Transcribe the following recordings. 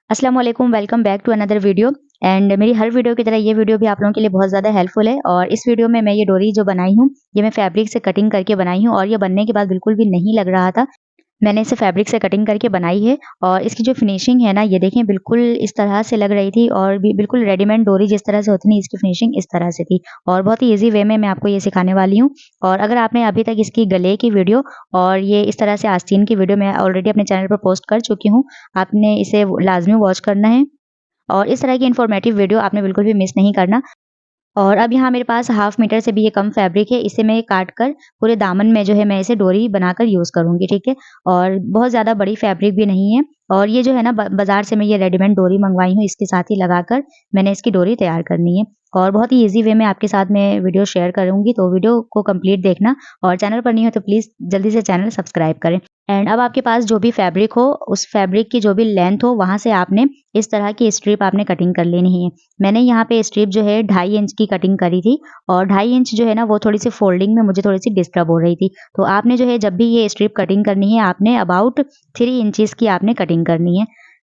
अस्सलाम वालेकुम, welcome back to another video. And मेरी हर वीडियो की तरह ये वीडियो भी आप लोगों के लिए बहुत ज़्यादा हेल्पफुल है। और इस वीडियो में मैं ये डोरी जो बनाई हूँ, ये मैं फैब्रिक से कटिंग करके बनाई हूँ और ये बनने के बाद बिल्कुल भी नहीं लग रहा था। मैंने इसे फैब्रिक से कटिंग करके बनाई है और इसकी जो फिनिशिंग है ना, ये देखें बिल्कुल इस तरह से लग रही थी और भी बिल्कुल रेडीमेड डोरी जिस तरह से होती है, इसकी फिनिशिंग इस तरह से थी। और बहुत ही ईज़ी वे में मैं आपको ये सिखाने वाली हूँ। और अगर आपने अभी तक इसकी गले की वीडियो और ये इस तरह से आस्तीन की वीडियो मैं ऑलरेडी अपने चैनल पर पोस्ट कर चुकी हूँ, आपने इसे लाज़मी वॉच करना है। और इस तरह की इन्फॉर्मेटिव वीडियो आपने बिल्कुल भी मिस नहीं करना। और अब यहाँ मेरे पास हाफ मीटर से भी ये कम फैब्रिक है, इसे मैं काट कर पूरे दामन में जो है मैं इसे डोरी बनाकर यूज़ करूँगी, ठीक है? और बहुत ज़्यादा बड़ी फैब्रिक भी नहीं है। और ये जो है ना बाज़ार से मैं ये रेडीमेड डोरी मँगवाई हूँ, इसके साथ ही लगाकर मैंने इसकी डोरी तैयार करनी है। और बहुत ही ईज़ी वे में आपके साथ मैं वीडियो शेयर करूँगी, तो वीडियो को कंप्लीट देखना। और चैनल पर नहीं हो तो प्लीज़ जल्दी से चैनल सब्सक्राइब करें। एंड अब आपके पास जो भी फैब्रिक हो, उस फैब्रिक की जो भी लेंथ हो, वहाँ से आपने इस तरह की स्ट्रिप आपने कटिंग कर लेनी है। मैंने यहाँ पे स्ट्रिप जो है 2.5 इंच की कटिंग करी थी और 2.5 इंच जो है ना वो थोड़ी-सी फोल्डिंग में मुझे थोड़ी-सी डिस्टर्ब हो रही थी। तो आपने जो है जब भी ये स्ट्रिप कटिंग करनी है, आपने अबाउट 3 इंचेस की आपने कटिंग करनी है।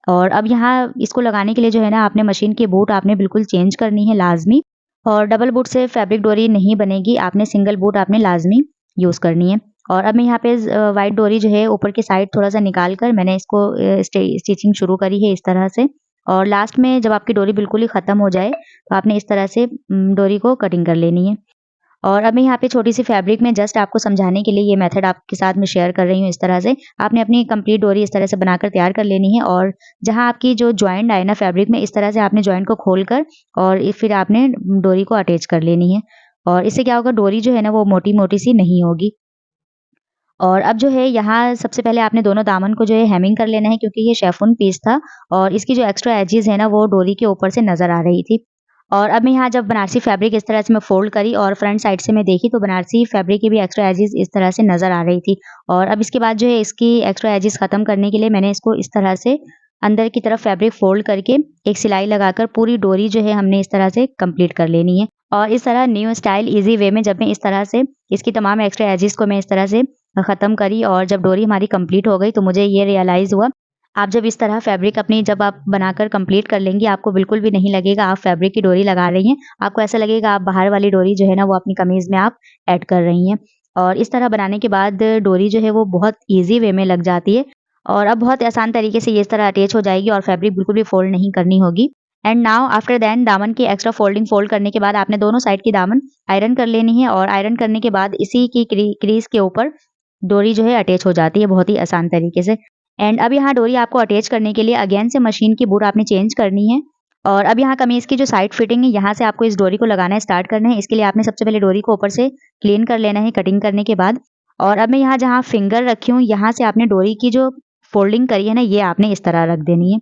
और अब यहाँ इसको लगाने के लिए जो है ना आपने मशीन की बूट आपने बिल्कुल चेंज करनी है लाज़मी। और डबल बूट से फैब्रिक डोरी नहीं बनेगी, आपने सिंगल बूट आपने लाज़मी यूज़ करनी है। और अब मैं यहाँ पे व्हाइट डोरी जो है ऊपर की साइड थोड़ा-सा निकाल कर मैंने इसको स्टिचिंग शुरू करी है इस तरह से। और लास्ट में जब आपकी डोरी बिल्कुल ही ख़त्म हो जाए, तो आपने इस तरह से डोरी को कटिंग कर लेनी है। और अब मैं यहाँ पे छोटी-सी फैब्रिक में जस्ट आपको समझाने के लिए ये मेथड आपके साथ मैं शेयर कर रही हूँ इस तरह से। आपने अपनी कंप्लीट डोरी इस तरह से बनाकर तैयार कर लेनी है और जहाँ आपकी जो जॉइंट आए ना फैब्रिक में, इस तरह से आपने जॉइंट को खोलकर और फिर आपने डोरी को अटैच कर लेनी है। और इससे क्या होगा, डोरी जो है ना वो मोटी-मोटी सी नहीं होगी। और अब जो है यहाँ सबसे पहले आपने दोनों दामन को जो है हेमिंग कर लेना है, क्योंकि ये शिफॉन पीस था और इसकी जो एक्स्ट्रा एजेस है ना वो डोरी के ऊपर से नज़र आ रही थी। और अब मैं यहाँ जब बनारसी फैब्रिक इस तरह से मैं फ़ोल्ड करी और फ्रंट साइड से मैं देखी, तो बनारसी फैब्रिक की भी एक्स्ट्रा एजेस इस तरह से नज़र आ रही थी। और अब इसके बाद जो है इसकी एक्स्ट्रा एजेस ख़त्म करने के लिए मैंने इसको इस तरह से अंदर की तरफ फैब्रिक फ़ोल्ड करके एक सिलाई लगाकर पूरी डोरी जो है हमने इस तरह से कंप्लीट कर लेनी है। और इस तरह न्यू स्टाइल ईज़ी वे में जब मैं इस तरह से इसकी तमाम एक्स्ट्रा एजेस को मैं इस तरह से ख़त्म करी और जब डोरी हमारी कंप्लीट हो गई, तो मुझे ये रियलाइज़ हुआ, आप जब इस तरह फैब्रिक अपनी जब आप बनाकर कंप्लीट कर लेंगी, आपको बिल्कुल भी नहीं लगेगा आप फैब्रिक की डोरी लगा रही हैं। आपको ऐसा लगेगा आप बाहर वाली डोरी जो है ना वो अपनी कमीज़ में आप ऐड कर रही हैं। और इस तरह बनाने के बाद डोरी जो है वो बहुत ईज़ी वे में लग जाती है और अब बहुत आसान तरीके से ये इस तरह अटैच हो जाएगी और फैब्रिक बिल्कुल भी फ़ोल्ड नहीं करनी होगी। एंड नाउ आफ्टर दैन दामन की एक्स्ट्रा फ़ोल्ड करने के बाद आपने दोनों साइड की दामन आयरन कर लेनी है और आयरन करने के बाद इसी की क्रीज़ के ऊपर डोरी जो है अटैच हो जाती है बहुत ही आसान तरीके से। एंड अब यहाँ डोरी आपको अटैच करने के लिए अगेन से मशीन की बूट आपने चेंज करनी है। और अब यहाँ कमीज़ की जो साइड फिटिंग है, यहाँ से आपको इस डोरी को लगाना स्टार्ट करना है। इसके लिए आपने सबसे पहले डोरी को ऊपर से क्लीन कर लेना है कटिंग करने के बाद। और अब मैं यहाँ जहाँ फिंगर रखी हूँ, यहाँ से आपने डोरी की जो फोल्डिंग करी है ना, ये आपने इस तरह रख देनी है।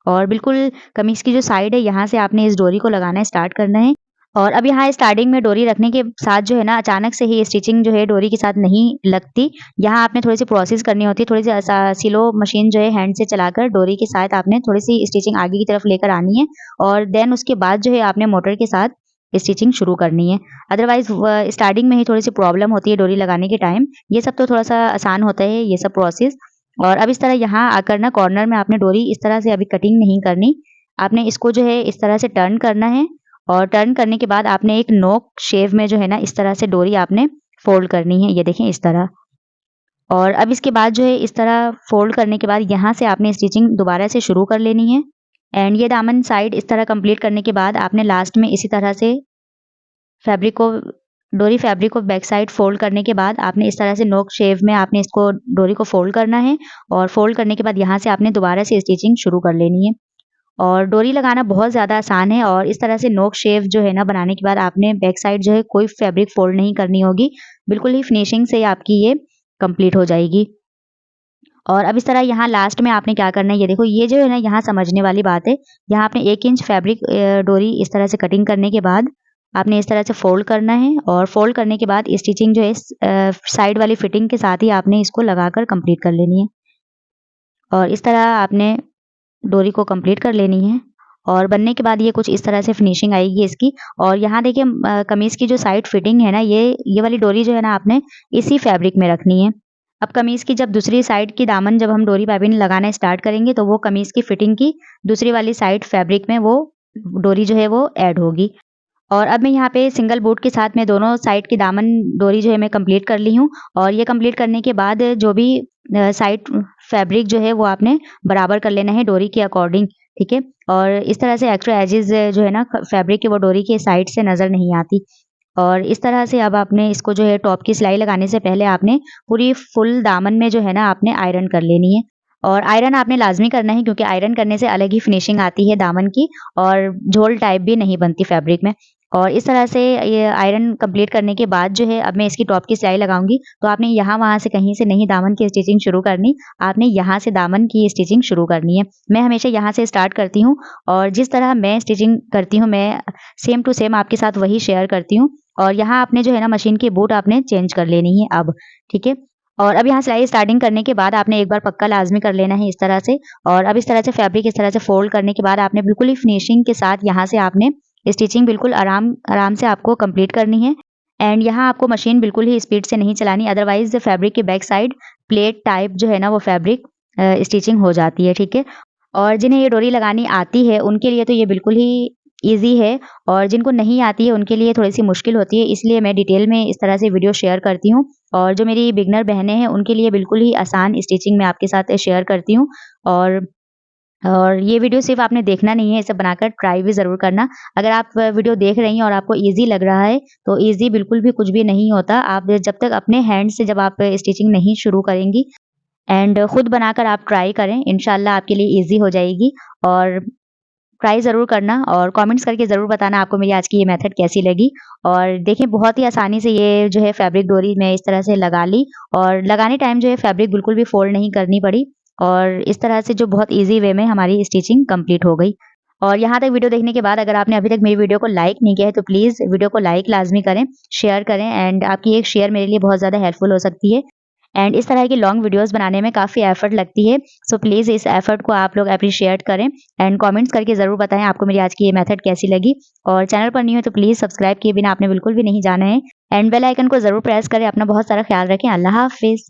और बिल्कुल कमीज़ की जो साइड है, यहाँ से आपने इस डोरी को लगाना स्टार्ट करना है। और अब यहाँ स्टार्टिंग में डोरी रखने के साथ जो है ना अचानक से ही स्टिचिंग जो है डोरी के साथ नहीं लगती। यहाँ आपने थोड़ी-सी प्रोसेस करनी होती है, थोड़ी-सी स्लो मशीन जो है हैंड से चलाकर डोरी के साथ आपने थोड़ी-सी स्टिचिंग आगे की तरफ लेकर आनी है और देन उसके बाद जो है आपने मोटर के साथ स्टिचिंग शुरू करनी है। अदरवाइज़ स्टार्टिंग में ही थोड़ी-सी प्रॉब्लम होती है डोरी लगाने के टाइम। ये सब तो थोड़ा-सा आसान होता है ये सब प्रोसेस। और अब इस तरह यहाँ आकर ना कॉर्नर में आपने डोरी इस तरह से अभी कटिंग नहीं करनी। आपने इसको जो है इस तरह से टर्न करना है और टर्न करने के बाद आपने एक नोक शेव में जो है ना इस तरह से डोरी आपने फ़ोल्ड करनी है, ये देखें इस तरह। और अब इसके बाद जो है इस तरह फ़ोल्ड करने के बाद यहाँ से आपने स्टिचिंग दोबारा से शुरू कर लेनी है। एंड ये दामन साइड इस तरह कंप्लीट करने के बाद आपने लास्ट में इसी तरह से फैब्रिक को फैब्रिक को बैक साइड फ़ोल्ड करने के बाद आपने इस तरह से नोक शेव में आपने इसको डोरी को फ़ोल्ड करना है और फ़ोल्ड करने के बाद यहाँ से आपने दोबारा से स्टिचिंग शुरू कर लेनी है। और डोरी लगाना बहुत ज़्यादा आसान है और इस तरह से नोक शेव जो है ना बनाने के बाद आपने बैक साइड जो है कोई फैब्रिक फ़ोल्ड नहीं करनी होगी। बिल्कुल ही फिनिशिंग से आपकी ये कंप्लीट हो जाएगी। और अब इस तरह यहाँ लास्ट में आपने क्या करना है, ये देखो ये जो है ना यहाँ समझने वाली बात है। यहाँ आपने 1 इंच फैब्रिक डोरी इस तरह से कटिंग करने के बाद आपने इस तरह से फ़ोल्ड करना है और फ़ोल्ड करने के बाद स्टिचिंग जो है साइड वाली फिटिंग के साथ ही आपने इसको लगाकर कंप्लीट कर लेनी है। और इस तरह आपने डोरी को कंप्लीट कर लेनी है और बनने के बाद ये कुछ इस तरह से फिनिशिंग आएगी इसकी। और यहाँ देखिए कमीज़ की जो साइड फिटिंग है ना, ये वाली डोरी जो है ना आपने इसी फैब्रिक में रखनी है। अब कमीज़ की जब दूसरी साइड की दामन जब हम डोरी पाइपिंग लगाना स्टार्ट करेंगे तो वो कमीज़ की फिटिंग की दूसरी वाली साइड फैब्रिक में वो डोरी जो है वो ऐड होगी। और अब मैं यहाँ पे सिंगल बोट के साथ मैं दोनों साइड की दामन डोरी जो है मैं कंप्लीट कर ली हूँ और ये कंप्लीट करने के बाद जो भी साइड फैब्रिक जो है वो आपने बराबर कर लेना है डोरी के अकॉर्डिंग, ठीक है? और इस तरह से एक्स्ट्रा एजेस जो है ना फैब्रिक के वो डोरी के साइड से नज़र नहीं आती। और इस तरह से अब आपने इसको जो है टॉप की सिलाई लगाने से पहले आपने पूरी फुल दामन में जो है ना आपने आयरन कर लेनी है। और आयरन आपने लाज़मी करना है क्योंकि आयरन करने से अलग ही फिनिशिंग आती है दामन की और झोल टाइप भी नहीं बनती फैब्रिक में। और इस तरह से ये आयरन कंप्लीट करने के बाद जो है अब मैं इसकी टॉप की सिलाई लगाऊँगी, तो आपने यहाँ-वहाँ से कहीं से नहीं दामन की स्टिचिंग शुरू करनी, आपने यहाँ से दामन की स्टिचिंग शुरू करनी है। मैं हमेशा यहाँ से स्टार्ट करती हूँ और जिस तरह मैं स्टिचिंग करती हूँ मैं सेम टू सेम आपके साथ वही शेयर करती हूँ। और यहाँ आपने जो है ना मशीन की बोट आपने चेंज कर लेनी है अब, ठीक है? और अब यहाँ सिलाई स्टार्टिंग करने के बाद आपने एक बार पक्का लाज़मी कर लेना है इस तरह से और अब इस तरह से फैब्रिक इस तरह से फ़ोल्ड करने के बाद आपने बिल्कुल ही फिनिशिंग के साथ यहाँ से आपने स्टिचिंग बिल्कुल आराम आराम से आपको कंप्लीट करनी है। एंड यहाँ आपको मशीन बिल्कुल ही स्पीड से नहीं चलानी अदरवाइज़ फैब्रिक की बैक साइड प्लेट टाइप जो है ना वो फैब्रिक स्टिचिंग हो जाती है, ठीक है? और जिन्हें ये डोरी लगानी आती है उनके लिए तो ये बिल्कुल ही ईज़ी है और जिनको नहीं आती है उनके लिए थोड़ी-सी मुश्किल होती है इसलिए मैं डिटेल में इस तरह से वीडियो शेयर करती हूँ। और जो मेरी बिगिनर बहनें हैं उनके लिए बिल्कुल ही आसान स्टिचिंग मैं आपके साथ शेयर करती हूँ। और ये वीडियो सिर्फ़ आपने देखना नहीं है, इसे बनाकर ट्राई भी ज़रूर करना। अगर आप वीडियो देख रही हैं और आपको ईज़ी लग रहा है, तो ईज़ी बिल्कुल भी कुछ भी नहीं होता। आप जब तक अपने हैंड से जब आप स्टिचिंग नहीं शुरू करेंगी एंड खुद बनाकर आप ट्राई करें, इंशाल्लाह आपके लिए ईज़ी हो जाएगी। और ट्राई ज़रूर करना और कमेंट्स करके ज़रूर बताना आपको मेरी आज की ये मेथड कैसी लगी। और देखिए बहुत ही आसानी से ये जो है फैब्रिक डोरी मैं इस तरह से लगा ली और लगाने टाइम जो है फैब्रिक बिल्कुल भी फ़ोल्ड नहीं करनी पड़ी और इस तरह से जो बहुत ईज़ी वे में हमारी स्टिचिंग कंप्लीट हो गई। और यहाँ तक वीडियो देखने के बाद अगर आपने अभी तक मेरी वीडियो को लाइक नहीं किया है तो प्लीज़ वीडियो को लाइक लाज़मी करें, शेयर करें एंड आपकी एक शेयर मेरे लिए बहुत ज़्यादा हेल्पफुल हो सकती है। एंड इस तरह की लॉन्ग वीडियोस बनाने में काफ़ी एफर्ट लगती है। सो प्लीज़ इस एफर्ट को आप लोग एप्रिशिएट करें एंड कमेंट्स करके ज़रूर बताएं आपको मेरी आज की ये मेथड कैसी लगी। और चैनल पर न्यू है तो प्लीज़ सब्सक्राइब किए बिना आपने बिल्कुल भी नहीं जाना है एंड बेल आइकन को ज़रूर प्रेस करें। अपना बहुत सारा ख्याल रखें। अल्लाह हाफ़िज़।